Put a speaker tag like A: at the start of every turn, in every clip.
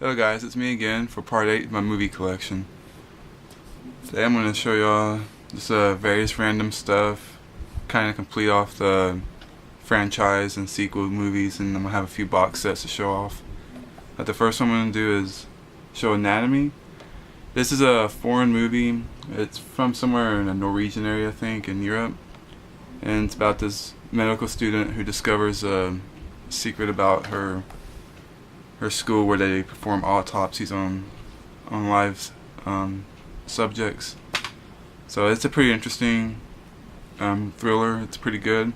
A: Hello guys, it's me again for part 8 of my movie collection. Today I'm going to show y'all just various random stuff, kind of complete off the franchise and sequel movies, and I'm going to have a few box sets to show off. But the first one I'm going to do is show Anatomy. This is a foreign movie. It's from somewhere in a Norwegian area, I think, in Europe. And it's about this medical student who discovers a secret about her school where they perform autopsies on live subjects. So it's a pretty interesting thriller. It's pretty good,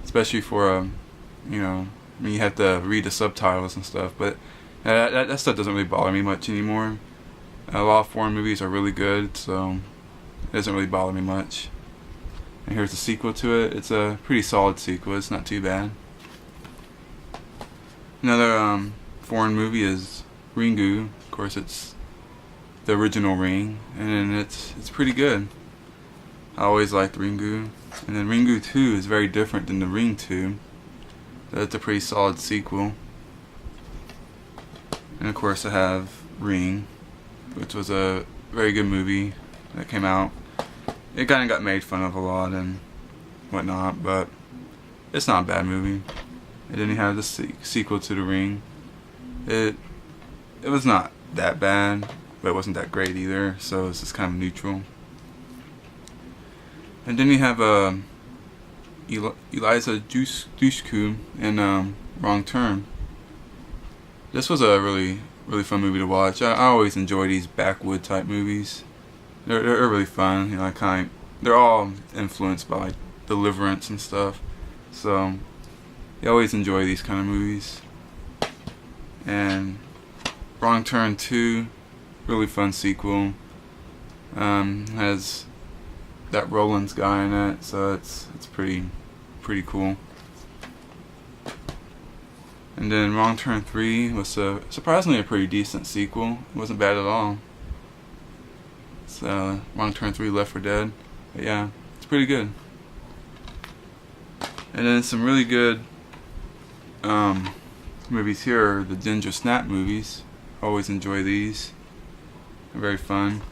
A: especially for you have to read the subtitles and stuff. But that stuff doesn't really bother me much anymore. A lot of foreign movies are really good, so it doesn't really bother me much. And here's the sequel to it. It's a pretty solid sequel. It's not too bad. Another foreign movie is Ringu. Of course, it's the original Ring, and it's pretty good. I always liked Ringu. And then Ringu 2 is very different than the Ring 2. That's a pretty solid sequel. And of course, I have Ring, which was a very good movie that came out. It kind of got made fun of a lot and whatnot, but it's not a bad movie. And then you have the sequel to the Ring. It was not that bad, but it wasn't that great either, so it's just kind of neutral. And then you have Eliza Dushku in Wrong Turn. This was a really fun movie to watch. I always enjoy these backwood type movies. They're really fun. They're all influenced by like Deliverance and stuff. So you always enjoy these kind of movies. And Wrong Turn 2, really fun sequel. Has that Rollins guy in it, so it's pretty cool. And then Wrong Turn 3 was surprisingly a pretty decent sequel. It wasn't bad at all. It's Wrong Turn 3 Left 4 Dead. But yeah, it's pretty good. And then some really good movies here are the Ginger Snap movies. Always enjoy these. They're very fun.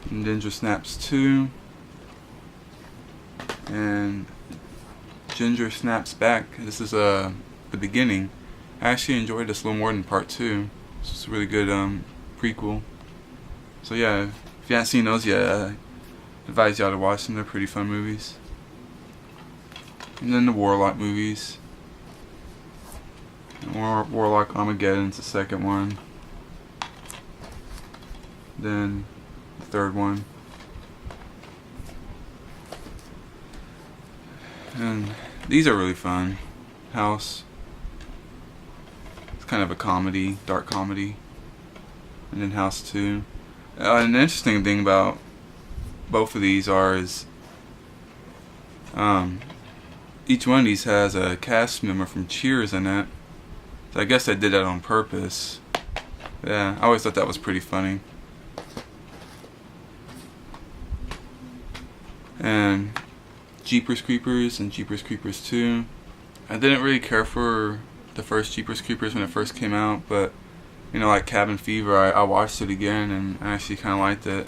A: And Ginger Snaps 2. And Ginger Snaps Back. This is the beginning. I actually enjoyed this a little more than part 2. This is a really good prequel. So yeah, if you haven't seen those yet, I advise y'all to watch them. They're pretty fun movies. And then the Warlock movies. Warlock Armageddon's the second one. Then the third one. And these are really fun. House. It's kind of a comedy, dark comedy. And then House 2. An interesting thing about both of these is each one of these has a cast member from Cheers in it. So I guess they did that on purpose. Yeah, I always thought that was pretty funny. And Jeepers Creepers and Jeepers Creepers 2. I didn't really care for the first Jeepers Creepers when it first came out, but like Cabin Fever, I watched it again and I actually kind of liked it.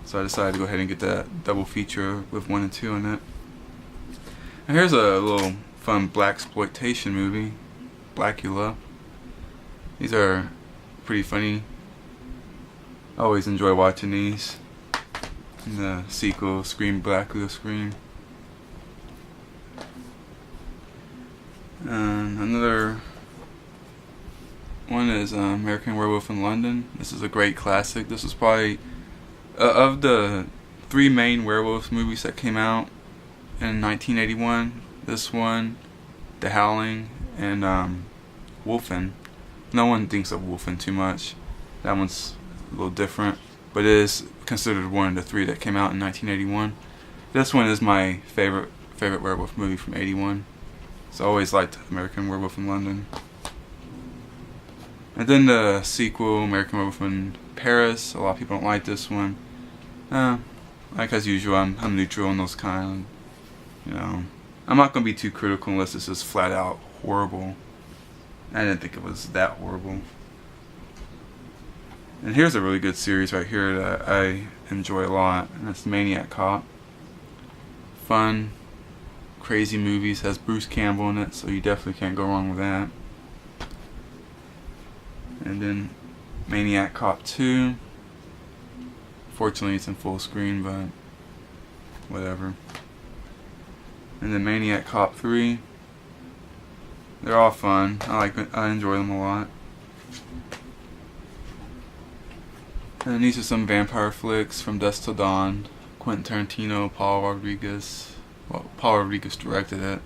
A: So I decided to go ahead and get that double feature with 1 and 2 in it. And here's a little fun blaxploitation movie, Blackula. These are pretty funny. I always enjoy watching these. And the sequel, Scream Blackula Scream. And another one is American Werewolf in London. This is a great classic. This was probably of the 3 main werewolf movies that came out in 1981. This one, The Howling, and Wolfen. No one thinks of Wolfen too much. That one's a little different, but it is considered one of the 3 that came out in 1981. This one is my favorite werewolf movie from '81. So I always liked American Werewolf in London. And then the sequel, American Werewolf in Paris. A lot of people don't like this one. Like as usual, I'm neutral on those kind. I'm not gonna be too critical unless it's just flat out horrible. I didn't think it was that horrible. And here's a really good series right here that I enjoy a lot, and that's Maniac Cop. Fun, crazy movies, has Bruce Campbell in it, so you definitely can't go wrong with that. And then Maniac Cop 2. Fortunately, it's in full screen, but whatever. And then Maniac Cop 3. They're all fun. I enjoy them a lot. And these are some vampire flicks from Dusk Till Dawn. Quentin Tarantino, Paul Rodriguez. Well, Paul Rodriguez directed it,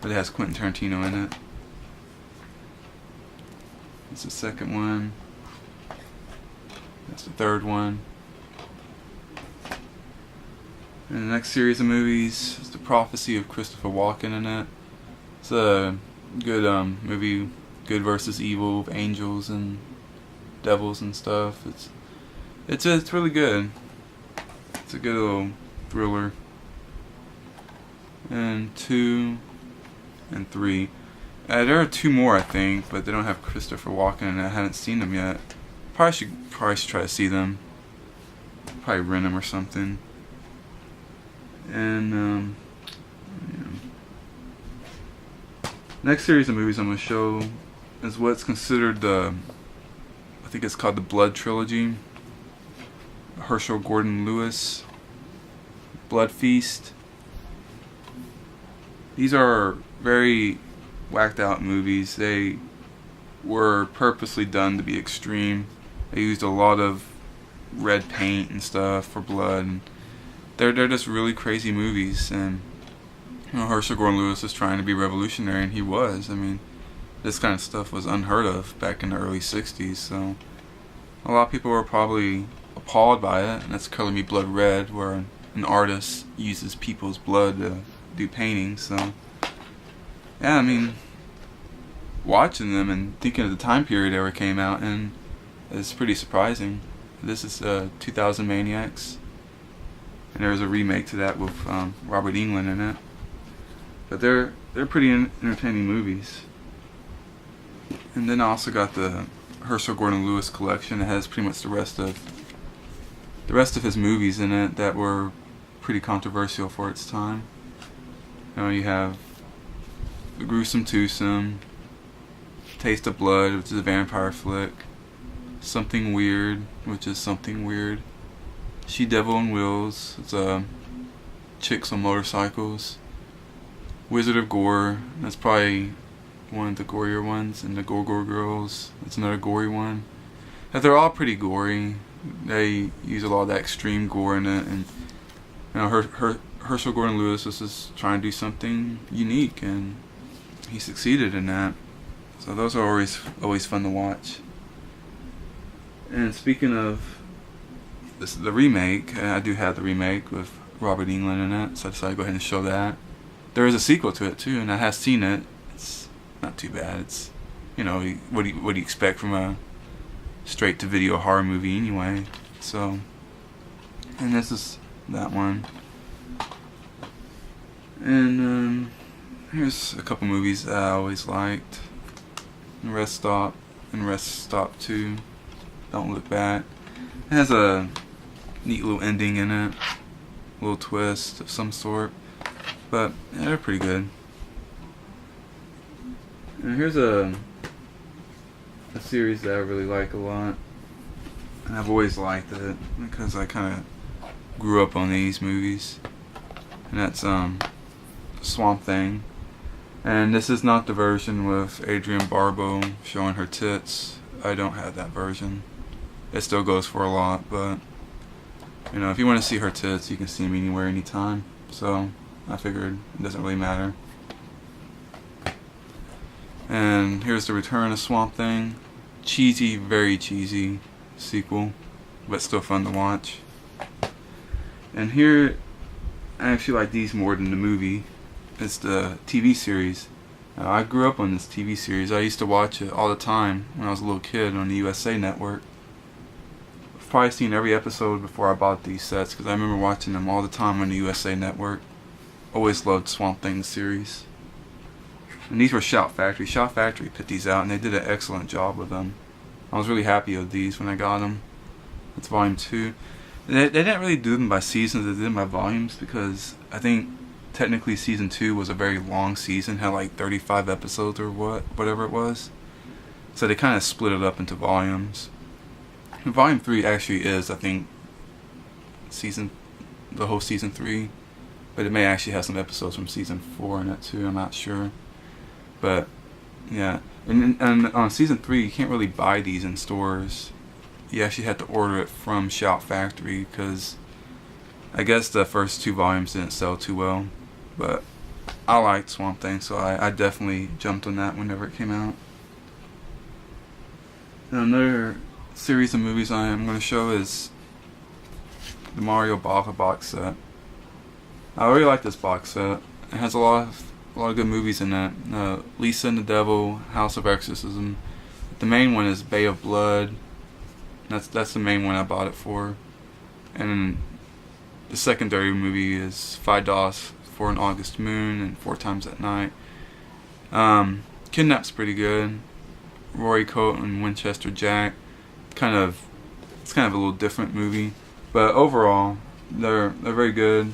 A: but it has Quentin Tarantino in it. That's the second one. That's the third one. And the next series of movies is The Prophecy of Christopher Walken in it. It's a good movie, good versus evil, with angels and devils and stuff. It's really good. It's a good little thriller. And 2 and 3. There are 2 more, I think, but they don't have Christopher Walken in it. I haven't seen them yet. Probably should try to see them. Probably rent them or something. And next series of movies I'm going to show is what's considered I think it's called the Blood Trilogy. Herschel Gordon Lewis, Blood Feast. These are very whacked out movies. They were purposely done to be extreme. They used a lot of red paint and stuff for blood. And they're just really crazy movies. And Herschel Gordon Lewis was trying to be revolutionary, and he was. I mean, this kind of stuff was unheard of back in the early 60s. So a lot of people were probably appalled by it. And that's Color Me Blood Red, where an artist uses people's blood to do paintings. So yeah, I mean, watching them and thinking of the time period they came out in is pretty surprising. This is 2000 Maniacs, and there's a remake to that with Robert Englund in it. But they're pretty entertaining movies. And then I also got the Herschel Gordon Lewis collection. It has pretty much the rest of his movies in it that were pretty controversial for its time. You have The Gruesome Twosome, Taste of Blood, which is a vampire flick, Something Weird, which is something weird, She Devil on Wheels, it's chicks on motorcycles, Wizard of Gore, that's probably one of the gorier ones, and the Gore Girls, that's another gory one. But they're all pretty gory. They use a lot of that extreme gore in it, and Herschel Gordon Lewis was just trying to do something unique, and he succeeded in that. So those are always fun to watch. And speaking of the remake, I do have the remake with Robert Englund in it, so I decided to go ahead and show that. There is a sequel to it too, and I have seen it. It's not too bad. It's what do you expect from a straight to video horror movie anyway. So, and this is that one. And here's a couple movies that I always liked. Rest Stop and Rest Stop 2. Don't Look Back. It has a neat little ending in it, a little twist of some sort. But yeah, they're pretty good. And here's a series that I really like a lot, and I've always liked it because I kind of grew up on these movies, and that's Swamp Thing. And this is not the version with Adrienne Barbeau showing her tits. I don't have that version. It still goes for a lot, but if you want to see her tits, you can see them anywhere, anytime. So I figured it doesn't really matter. And here's the Return of Swamp Thing. Cheesy, very cheesy sequel, but still fun to watch. And here, I actually like these more than the movie. It's the TV series. I grew up on this TV series. I used to watch it all the time when I was a little kid on the USA Network. I've probably seen every episode before I bought these sets because I remember watching them all the time on the USA Network. Always loved Swamp Thing series. And these were Shout Factory. Shout Factory put these out, and they did an excellent job with them. I was really happy with these when I got them. That's volume 2. They didn't really do them by seasons, they did them by volumes, because I think technically season 2 was a very long season, had like 35 episodes or whatever it was. So they kind of split it up into volumes. And volume 3 actually is, I think, the whole season 3, but it may actually have some episodes from season 4 in it too, I'm not sure. But yeah, and on season 3 you can't really buy these in stores. You actually had to order it from Shout Factory, because I guess the first 2 volumes didn't sell too well. But I liked Swamp Thing, so I definitely jumped on that whenever it came out. And another series of movies I am going to show is the Mario Bava box set. I really like this box set. It has a lot of good movies in it. Lisa and the Devil, House of Exorcism. The main one is Bay of Blood. That's the main one I bought it for. And the secondary movie is Five Dollars for an August Moon and Four Times at Night. Kidnap's pretty good. Rory Coat and Winchester Jack. It's kind of a little different movie, but overall they're very good.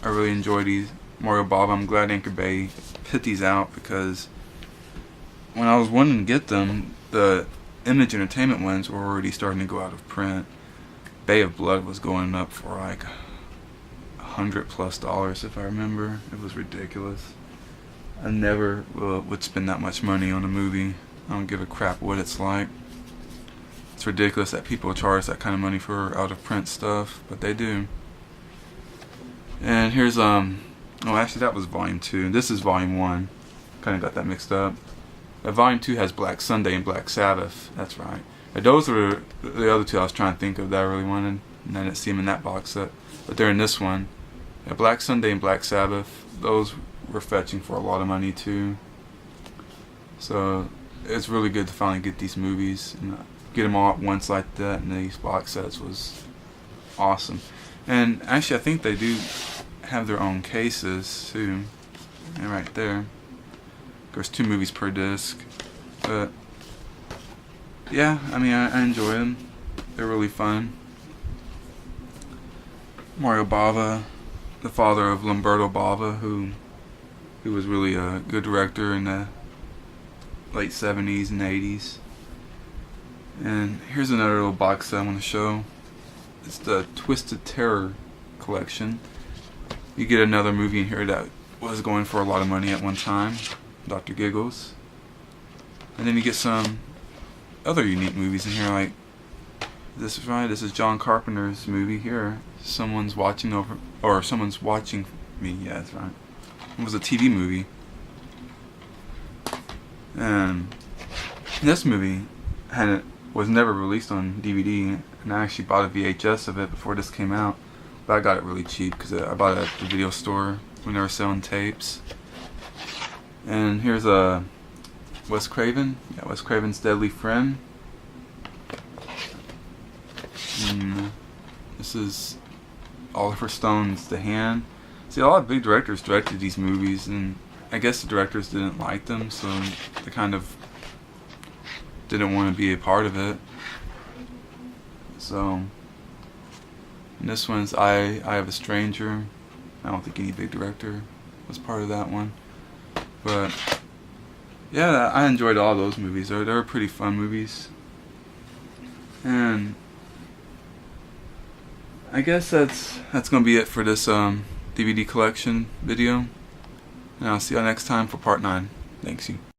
A: I really enjoy these Mario Bava. I'm glad Anchor Bay put these out, because when I was wanting to get them, the Image Entertainment ones were already starting to go out of print. Bay of Blood was going up for like $100+ if I remember. It was ridiculous. I never would spend that much money on a movie. I don't give a crap what it's like. It's ridiculous that people charge that kind of money for out of print stuff, but they do. And here's actually that was volume 2. This is volume 1. Kind of got that mixed up. Volume 2 has Black Sunday and Black Sabbath. That's right. And those were the other 2 I was trying to think of that I really wanted, and I didn't see them in that box set. But they're in this one. Black Sunday and Black Sabbath. Those were fetching for a lot of money too. So it's really good to finally get these movies and get them all at once like that. And these box sets was awesome. And actually, I think they do have their own cases too. And right there. There's 2 movies per disc. But yeah, I mean, I enjoy them. They're really fun. Mario Bava, the father of Lamberto Bava, who was really a good director in the late 70s and 80s. And here's another little box that I want to show. It's the Twisted Terror collection. You get another movie in here that was going for a lot of money at one time, Dr. Giggles. And then you get some other unique movies in here, like this is John Carpenter's movie here. Someone's watching me. Yeah, that's right. It was a TV movie. And this movie was never released on DVD, and I actually bought a VHS of it before this came out. But I got it really cheap because I bought it at the video store when they were selling tapes. And here's Wes Craven. Yeah, Wes Craven's Deadly Friend. This is Oliver Stone's The Hand. See, a lot of big directors directed these movies, and I guess the directors didn't like them, so they kind of didn't want to be a part of it. So, and this one's I Have a Stranger. I don't think any big director was part of that one. But yeah, I enjoyed all those movies. They were pretty fun movies. And I guess that's gonna be it for this DVD collection video. And I'll see y'all next time for part 9. Thanks you.